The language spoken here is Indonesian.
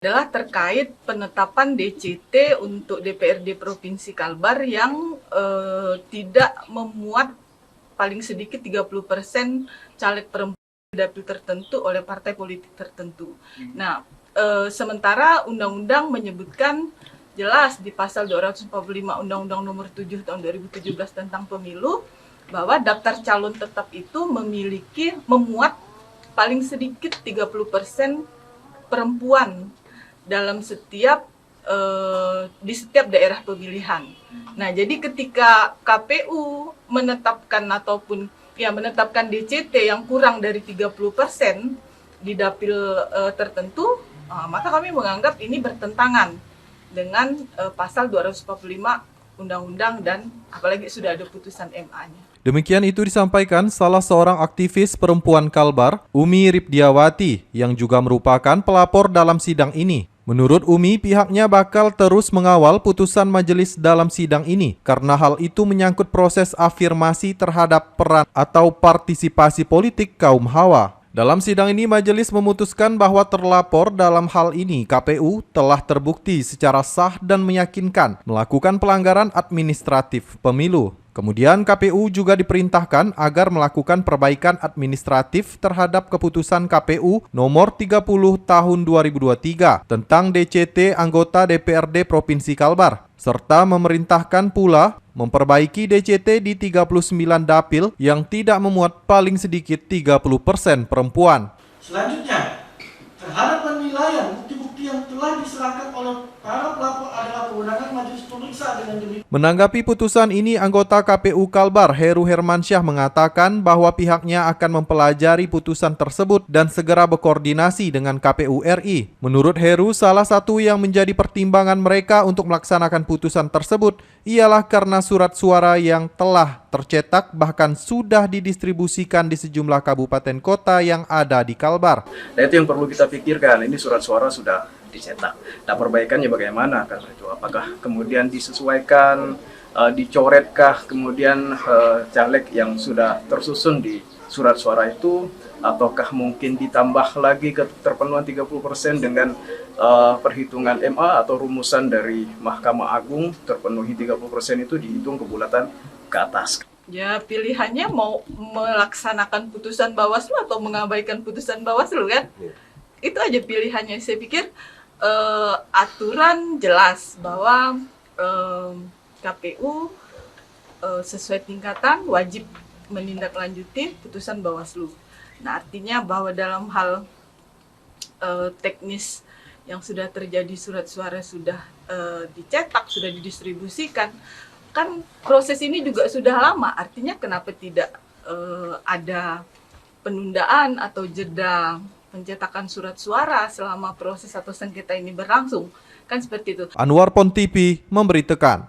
adalah terkait penetapan DCT untuk DPRD Provinsi Kalbar yang tidak memuat paling sedikit 30% caleg perempuan di dapil tertentu oleh partai politik tertentu. Nah, sementara undang-undang menyebutkan jelas di pasal 245 Undang-Undang Nomor 7 Tahun 2017 tentang Pemilu bahwa daftar calon tetap itu memuat paling sedikit 30% perempuan dalam di setiap daerah pemilihan. Nah, jadi ketika KPU menetapkan DCT yang kurang dari 30% di dapil tertentu, maka kami menganggap ini bertentangan dengan pasal 245 Undang-Undang dan apalagi sudah ada putusan MA-nya. Demikian itu disampaikan salah seorang aktivis perempuan Kalbar, Umi Ripdiawati, yang juga merupakan pelapor dalam sidang ini. Menurut Umi, pihaknya bakal terus mengawal putusan majelis dalam sidang ini karena hal itu menyangkut proses afirmasi terhadap peran atau partisipasi politik kaum Hawa. Dalam sidang ini, majelis memutuskan bahwa terlapor dalam hal ini KPU telah terbukti secara sah dan meyakinkan melakukan pelanggaran administratif pemilu. Kemudian KPU juga diperintahkan agar melakukan perbaikan administratif terhadap keputusan KPU nomor 30 tahun 2023 tentang DCT anggota DPRD Provinsi Kalbar, serta memerintahkan pula memperbaiki DCT di 39 dapil yang tidak memuat paling sedikit 30% perempuan. Selanjutnya, terhadap penilaian bukti-bukti yang telah diserahkan oleh para pelapor adalah kewenangan majelis pemeriksa dengan demikian. Menanggapi putusan ini, anggota KPU Kalbar Heru Hermansyah mengatakan bahwa pihaknya akan mempelajari putusan tersebut dan segera berkoordinasi dengan KPU RI. Menurut Heru, salah satu yang menjadi pertimbangan mereka untuk melaksanakan putusan tersebut ialah karena surat suara yang telah tercetak bahkan sudah didistribusikan di sejumlah kabupaten kota yang ada di Kalbar. Nah, itu yang perlu kita pikirkan, ini surat suara sudah dicetak. Nah, perbaikannya bagaimana karena itu? Apakah kemudian disesuaikan, dicoretkah kemudian caleg yang sudah tersusun di surat suara itu, ataukah mungkin ditambah lagi keterpenuhan 30% dengan perhitungan MA atau rumusan dari Mahkamah Agung, terpenuhi 30% itu dihitung kebulatan ke atas. Ya, pilihannya mau melaksanakan putusan Bawaslu atau mengabaikan putusan Bawaslu kan? Itu aja pilihannya. Saya pikir aturan jelas bahwa KPU sesuai tingkatan wajib menindaklanjuti putusan Bawaslu. Nah, artinya bahwa dalam hal teknis yang sudah terjadi, surat suara sudah dicetak, sudah didistribusikan, kan proses ini juga sudah lama. Artinya kenapa tidak ada penundaan atau jeda pencetakan surat suara selama proses atau sengketa ini berlangsung, kan seperti itu. Anwar Pontipi memberitakan.